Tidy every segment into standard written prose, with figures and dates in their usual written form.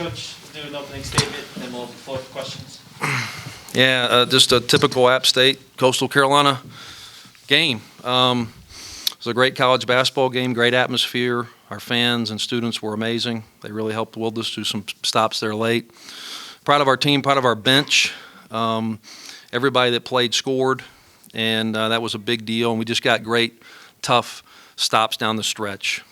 Coach, do an opening statement, and then we'll open the floor for questions. Yeah, just a typical App State, Coastal Carolina game. It was a great college basketball game, great atmosphere. Our fans and students were amazing. They really helped wield us through some stops there late. Proud of our team, proud of our bench. Everybody that played scored, and that was a big deal. And we just got great, tough stops down the stretch.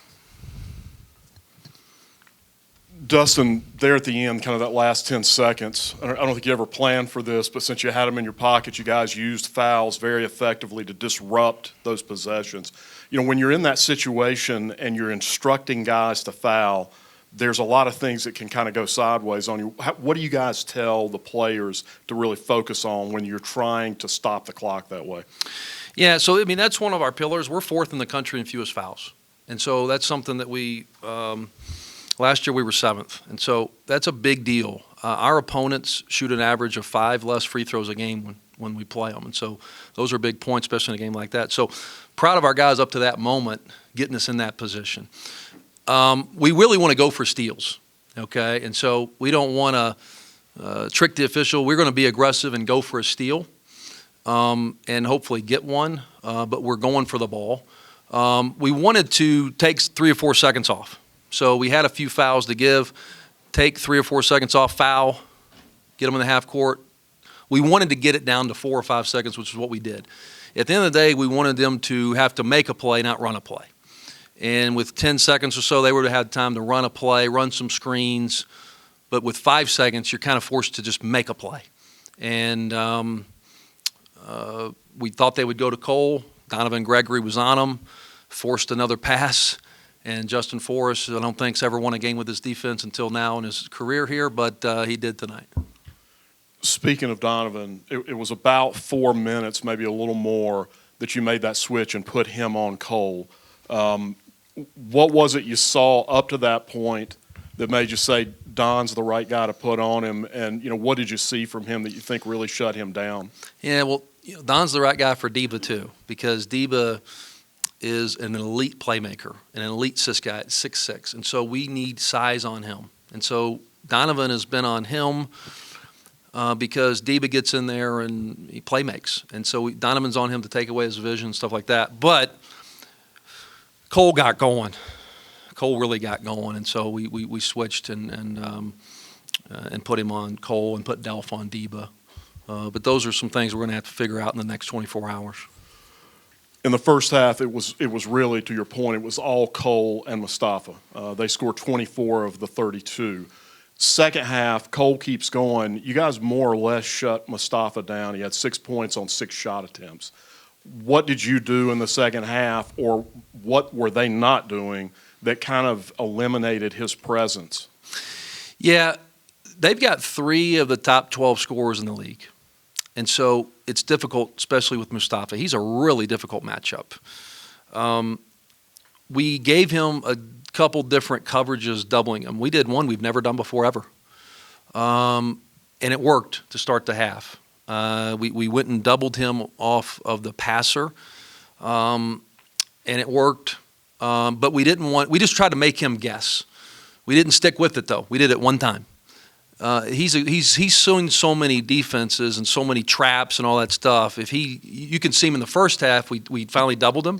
Dustin, there at the end, kind of that last 10 seconds, I don't think you ever planned for this, but since you had them in your pocket, you guys used fouls very effectively to disrupt those possessions. You know, when you're in that situation and you're instructing guys to foul, there's a lot of things that can kind of go sideways on you. What do you guys tell the players to really focus on when you're trying to stop the clock that way? Yeah, so, I mean, that's one of our pillars. We're fourth in the country in fewest fouls. And so that's something that we last year we were seventh, and so that's a big deal. Our opponents shoot an average of 5 less free throws a game when we play them, and so those are big points, especially in a game like that. So proud of our guys up to that moment, getting us in that position. We really want to go for steals, okay? And so we don't want to trick the official. We're going to be aggressive and go for a steal and hopefully get one, but we're going for the ball. We wanted to take 3 or 4 seconds off. So we had a few fouls to give, take 3 or 4 seconds off, foul, get them in the half court. We wanted to get it down to 4 or 5 seconds, which is what we did. At the end of the day, we wanted them to have to make a play, not run a play. And with 10 seconds or so, they would have had time to run a play, run some screens. But with 5 seconds, you're kind of forced to just make a play. And we thought they would go to Cole. Donovan Gregory was on them, forced another pass. And Justin Forrest, I don't think, has ever won a game with his defense until now in his career here, but he did tonight. Speaking of Donovan, it was about 4 minutes, maybe a little more, that you made that switch and put him on Cole. What was it you saw up to that point that made you say Don's the right guy to put on him? And, you know, what did you see from him that you think really shut him down? Yeah, well, Don's the right guy for Deba, too, because Deba is an elite playmaker, an elite guy at 6'6", and so we need size on him. And so Donovan has been on him because Deba gets in there and he playmakes. And so Donovan's on him to take away his vision and stuff like that. But Cole got going. Cole really got going, and so we switched and put him on Cole and put Delph on Deba. But those are some things we're going to have to figure out in the next 24 hours. In the first half, it was really, to your point, it was all Cole and Mustafa. They scored 24 of the 32. Second half, Cole keeps going. You guys more or less shut Mustafa down. He had 6 points on 6 shot attempts. What did you do in the second half, or what were they not doing that kind of eliminated his presence? Yeah, they've got 3 of the top 12 scorers in the league. And so it's difficult, especially with Mustafa. He's a really difficult matchup. We gave him a couple different coverages, doubling him. We did one we've never done before ever. And it worked to start the half. We went and doubled him off of the passer, and it worked. But we just tried to make him guess. We didn't stick with it, though. We did it one time. He's seen so many defenses and so many traps and all that stuff. You can see him in the first half. We finally doubled him,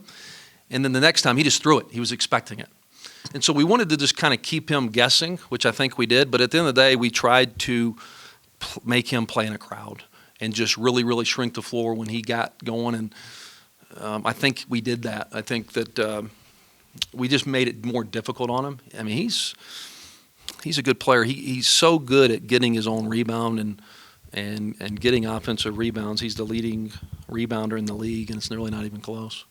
and then the next time he just threw it. He was expecting it, and so we wanted to just kind of keep him guessing, which I think we did. But at the end of the day, we tried to make him play in a crowd and just really, really shrink the floor when he got going. And I think we did that. I think that we just made it more difficult on him. I mean, he's a good player. He's so good at getting his own rebound and getting offensive rebounds. He's the leading rebounder in the league, and it's really not even close.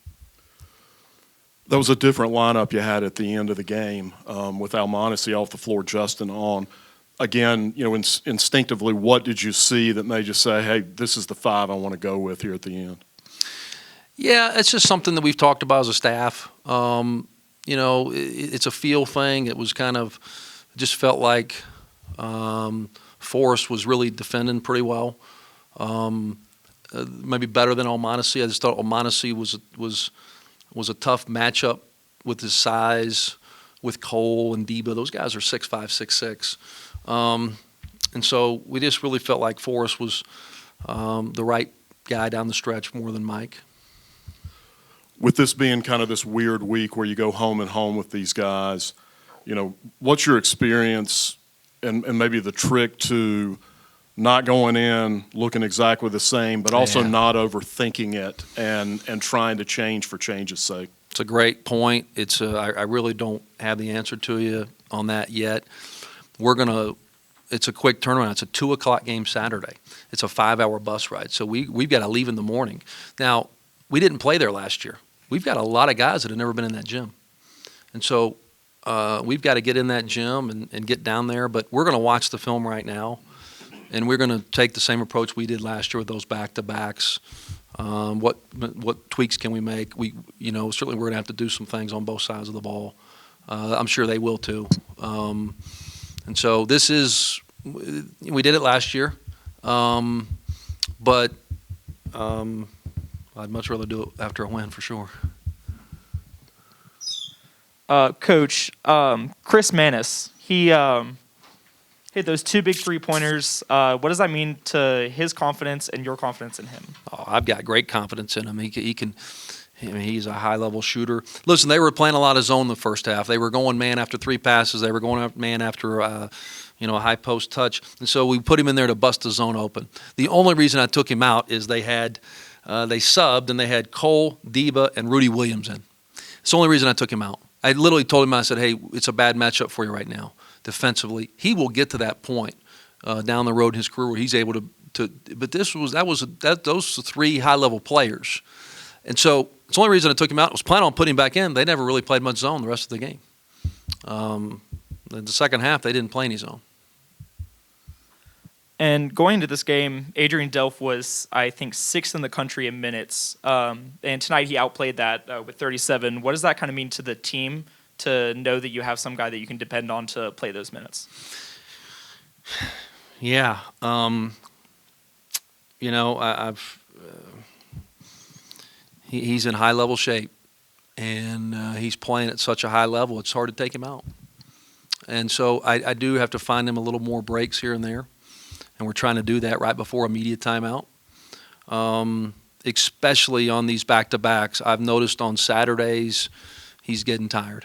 That was a different lineup you had at the end of the game with Almonacci off the floor, Justin on. Again, you know, instinctively, what did you see that made you say, hey, this is the 5 I want to go with here at the end? Yeah, it's just something that we've talked about as a staff. You know, it's a feel thing. It was kind of just felt like Forrest was really defending pretty well. Maybe better than Almonacci. I just thought Almonacci was a tough matchup with his size, with Cole and Deba. Those guys are 6'5", 6'6". And so we just really felt like Forrest was the right guy down the stretch more than Mike. With this being kind of this weird week where you go home and home with these guys, what's your experience and maybe the trick to not going in looking exactly the same, but also not overthinking it and trying to change for change's sake? It's a great point. I really don't have the answer to you on that yet. It's a quick turnaround. It's a 2 o'clock game Saturday. It's a 5-hour bus ride. So we've got to leave in the morning. Now, we didn't play there last year. We've got a lot of guys that have never been in that gym. And so we've got to get in that gym and get down there. But we're going to watch the film right now, and we're going to take the same approach we did last year with those back-to-backs. What tweaks can we make? Certainly we're going to have to do some things on both sides of the ball. I'm sure they will too. And so we did it last year, but I'd much rather do it after a win for sure. Coach, Chris Manis, he hit those 2 big 3-pointers. What does that mean to his confidence and your confidence in him? Oh, I've got great confidence in him. He's a high-level shooter. Listen, they were playing a lot of zone the first half. They were going man after 3 passes. They were going man after a high post touch. And so we put him in there to bust the zone open. The only reason I took him out is they subbed and they had Cole, Deba, and Rudy Williams in. It's the only reason I took him out. I literally told him, I said, hey, it's a bad matchup for you right now defensively. He will get to that point down the road in his career where he's able to but those 3 high-level players. And so it's the only reason I took him out. I was planning on putting him back in. They never really played much zone the rest of the game. In the second half, they didn't play any zone. And going into this game, Adrian Delph was, I think, 6th in the country in minutes. And tonight he outplayed that with 37. What does that kind of mean to the team to know that you have some guy that you can depend on to play those minutes? Yeah. He's in high-level shape, and he's playing at such a high level, it's hard to take him out. And so I do have to find him a little more breaks here and there, and we're trying to do that right before a media timeout, especially on these back-to-backs. I've noticed on Saturdays he's getting tired,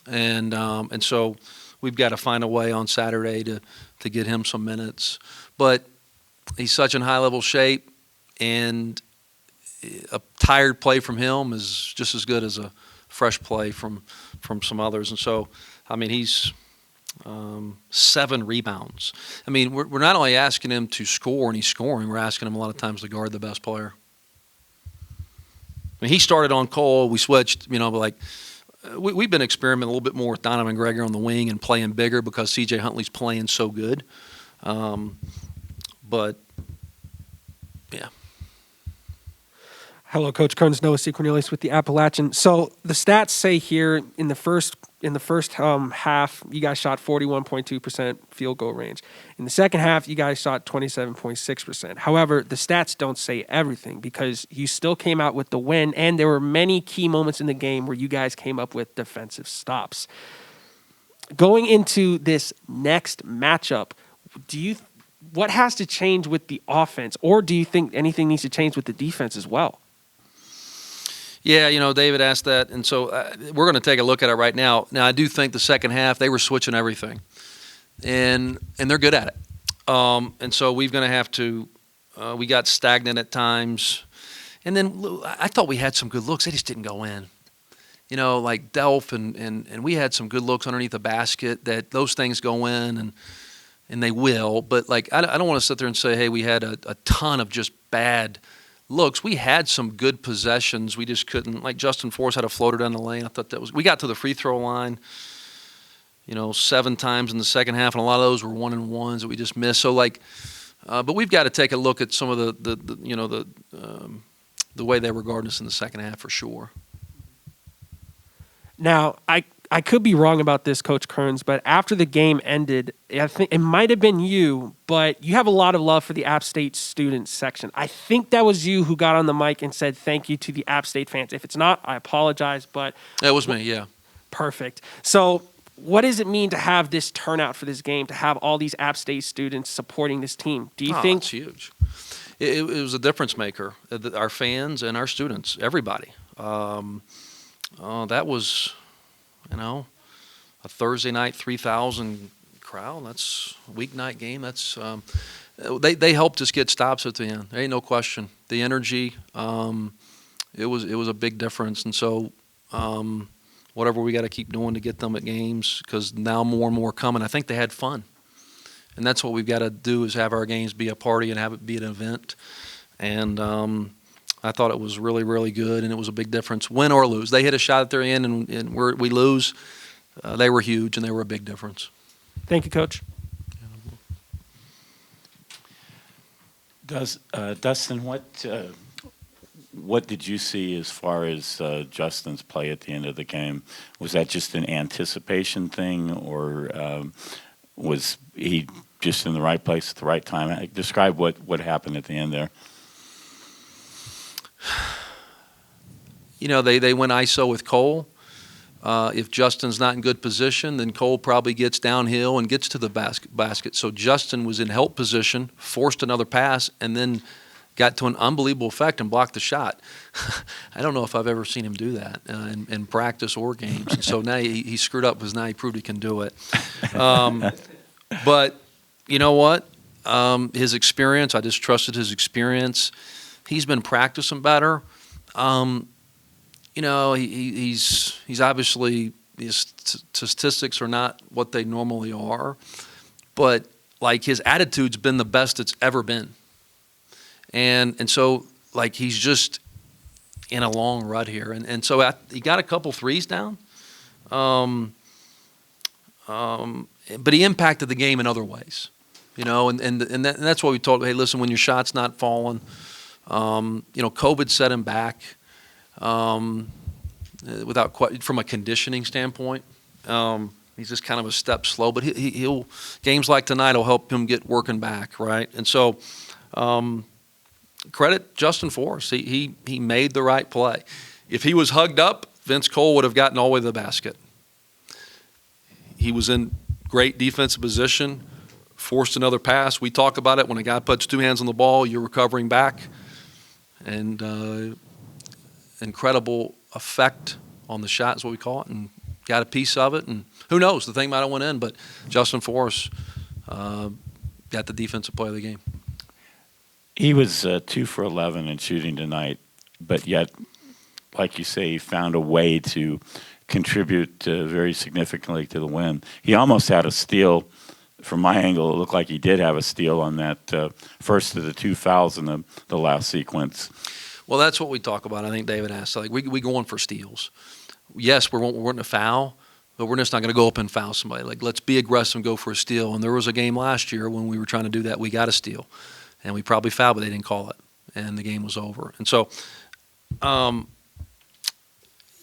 and so we've got to find a way on Saturday to get him some minutes. But he's such in high-level shape, and a tired play from him is just as good as a fresh play from some others. And so, he's 7 rebounds. We're not only asking him to score, and he's scoring, we're asking him a lot of times to guard the best player. He started on Cole. We switched, but we've been experimenting a little bit more with Donovan Gregor on the wing and playing bigger because C.J. Huntley's playing so good. But, yeah. Hello, Coach Kerns. Noah C. Cornelius with the Appalachian. So the stats say here in the first half, you guys shot 41.2% field goal range. In the second half, you guys shot 27.6%. However, the stats don't say everything because you still came out with the win, and there were many key moments in the game where you guys came up with defensive stops. Going into this next matchup, what has to change with the offense, or do you think anything needs to change with the defense as well? Yeah, David asked that, and so we're going to take a look at it right now. Now, I do think the second half, they were switching everything, and they're good at it. And so we're going to have to we got stagnant at times. And then I thought we had some good looks. They just didn't go in. Like Delph, and we had some good looks underneath the basket that those things go in, and they will. But, I don't want to sit there and say, hey, we had a ton of just bad looks. We had some good possessions. We just couldn't. Like Justin Forrest had a floater down the lane. I thought we got to the free throw line, 7 times in the second half, and a lot of those were 1-and-1s that we just missed. So but we've got to take a look at some of the way they were guarding us in the second half for sure. Now, I could be wrong about this, Coach Kerns, but after the game ended, I think it might have been you, but you have a lot of love for the App State student section. I think that was you who got on the mic and said thank you to the App State fans. If it's not, I apologize, but... That was me, yeah. Perfect. So what does it mean to have this turnout for this game, to have all these App State students supporting this team? Do you think it's huge? It was a difference maker. Our fans and our students, everybody. That was, a Thursday night 3,000 crowd. That's a weeknight game. That's they helped us get stops at the end. There ain't no question. The energy, it was a big difference. And so, whatever we got to keep doing to get them at games, because now more and more coming. I think they had fun, and that's what we've got to do, is have our games be a party and have it be an event. And I thought it was really, really good, and it was a big difference, win or lose. They hit a shot at their end, and we lose. They were huge, and they were a big difference. Thank you, Coach. Dustin, what did you see as far as Justin's play at the end of the game? Was that just an anticipation thing, or was he just in the right place at the right time? Describe what happened at the end there. They went ISO with Cole. If Justin's not in good position, then Cole probably gets downhill and gets to the basket. So Justin was in help position, forced another pass, and then got to an unbelievable effect and blocked the shot. I don't know if I've ever seen him do that in practice or games. And so now he screwed up, because now he proved he can do it. But you know what? His experience, I just trusted his experience. He's been practicing better. He's obviously, his statistics are not what they normally are, but like his attitude's been the best it's ever been. And so like he's just in a long rut here. And so he got a couple threes down. But he impacted the game in other ways, and that's why we told him, hey, listen, when your shot's not falling, COVID set him back. Without quite, from a conditioning standpoint, he's just kind of a step slow. But he'll games like tonight will help him get working back, right? And so, credit Justin Forrest. He made the right play. If he was hugged up, Vince Cole would have gotten all the way to the basket. He was in great defensive position, forced another pass. We talk about it when a guy puts two hands on the ball, you're recovering back, and incredible effect on the shot is what we call it, and got a piece of it. And who knows, the thing might have went in, but Justin Forrest got the defensive play of the game. He was 2 for 11 in shooting tonight, but yet, like you say, he found a way to contribute very significantly to the win. He almost had a steal. From my angle, it looked like he did have a steal on that first of the two fouls in the last sequence. Well, that's what we talk about. I think David asked. Like we going for steals. Yes, we're wanting to foul, but we're just not going to go up and foul somebody. Like, let's be aggressive and go for a steal. And there was a game last year when we were trying to do that. We got a steal, and we probably fouled, but they didn't call it, and the game was over. And so,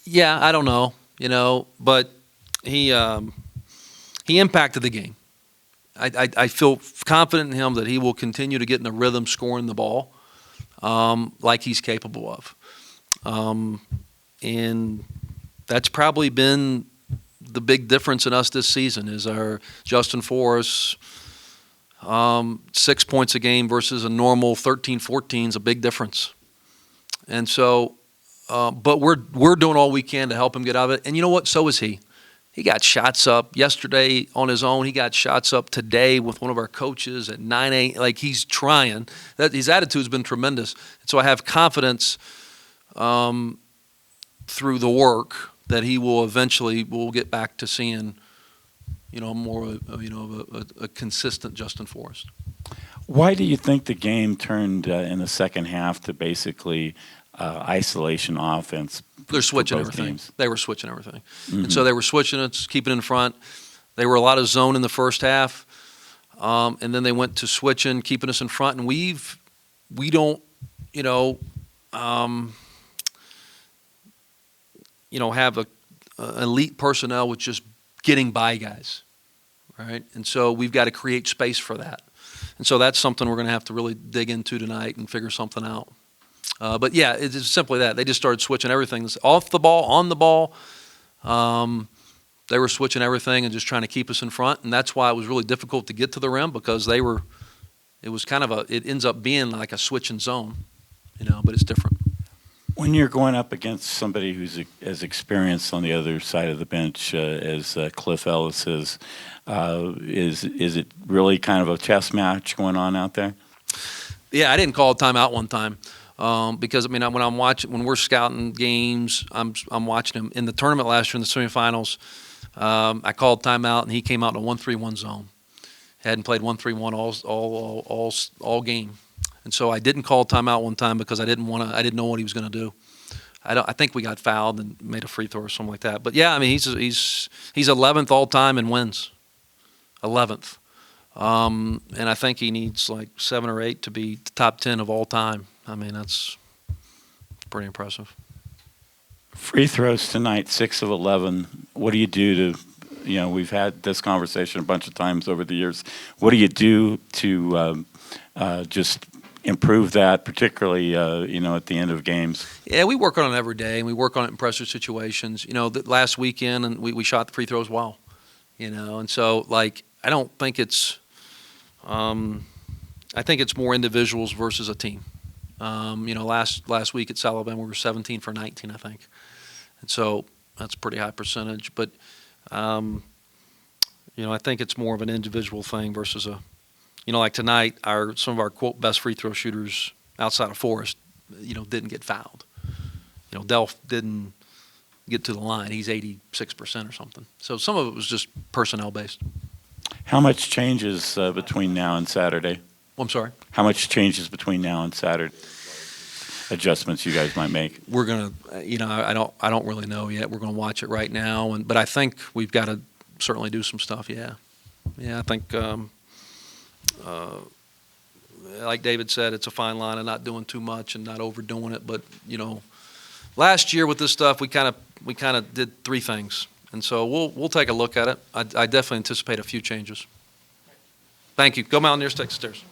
yeah, I don't know, but he impacted the game. I feel confident in him that he will continue to get in the rhythm, scoring the ball. Like he's capable of. And that's probably been the big difference in us this season, is our Justin Forrest, 6 points a game versus a normal 13, 14 is a big difference. And so, but we're doing all we can to help him get out of it. And you know what? So is he. He got shots up yesterday on his own. He got shots up today with one of our coaches at 9-8. Like, he's trying. His attitude's been tremendous. And so I have confidence through the work that he will eventually will get back to seeing, more of a consistent Justin Forrest. Why do you think the game turned in the second half to basically isolation offense? They're switching everything. Teams. They were switching everything. Mm-hmm. And so they were switching it, keeping it in front. They were a lot of zone in the first half. And then they went to switching, keeping us in front. And we don't, have a elite personnel with just getting by guys, right? And so we've got to create space for that. And so that's something we're going to have to really dig into tonight and figure something out. But yeah, it's simply that. They just started switching everything. Off the ball, on the ball. They were switching everything and just trying to keep us in front, and that's why it was really difficult to get to the rim because it was kind of it ends up being like a switching zone, but it's different. When you're going up against somebody who's as experienced on the other side of the bench as Cliff Ellis is it really kind of a chess match going on out there? Yeah, I didn't call a timeout one time because when we're scouting games, I'm watching him in the tournament last year in the semifinals. I called timeout and he came out in a 1-3-1 zone. Hadn't played 1-3-1 all game. And so I didn't call timeout one time because I didn't know what he was going to do. I think we got fouled and made a free throw or something like that. But yeah, I mean he's 11th all time in wins, 11th, and I think he needs like 7 or 8 to be top 10 of all time. I mean that's pretty impressive. Free throws tonight, 6 of 11. What do you do to? We've had this conversation a bunch of times over the years. What do you do to just improve that, particularly at the end of games? Yeah, we work on it every day, and we work on it in pressure situations. Last weekend, and we shot the free throws well. And so I don't think it's. I think it's more individuals versus a team. Last week at Sullivan, we were 17 for 19, I think, and so that's a pretty high percentage. But I think it's more of an individual thing versus a. Like tonight, some of our quote best free throw shooters outside of Forrest, didn't get fouled. Delph didn't get to the line. He's 86% or something. So some of it was just personnel based. How much changes between now and Saturday? I'm sorry. How much changes between now and Saturday? Adjustments you guys might make. We're gonna, I don't really know yet. We're gonna watch it right now, but I think we've got to certainly do some stuff. Yeah, I think. Like David said, it's a fine line of not doing too much and not overdoing it. But last year with this stuff, we kind of did 3 things, and so we'll take a look at it. I definitely anticipate a few changes. Thank you. Go Mountaineers, take the stairs.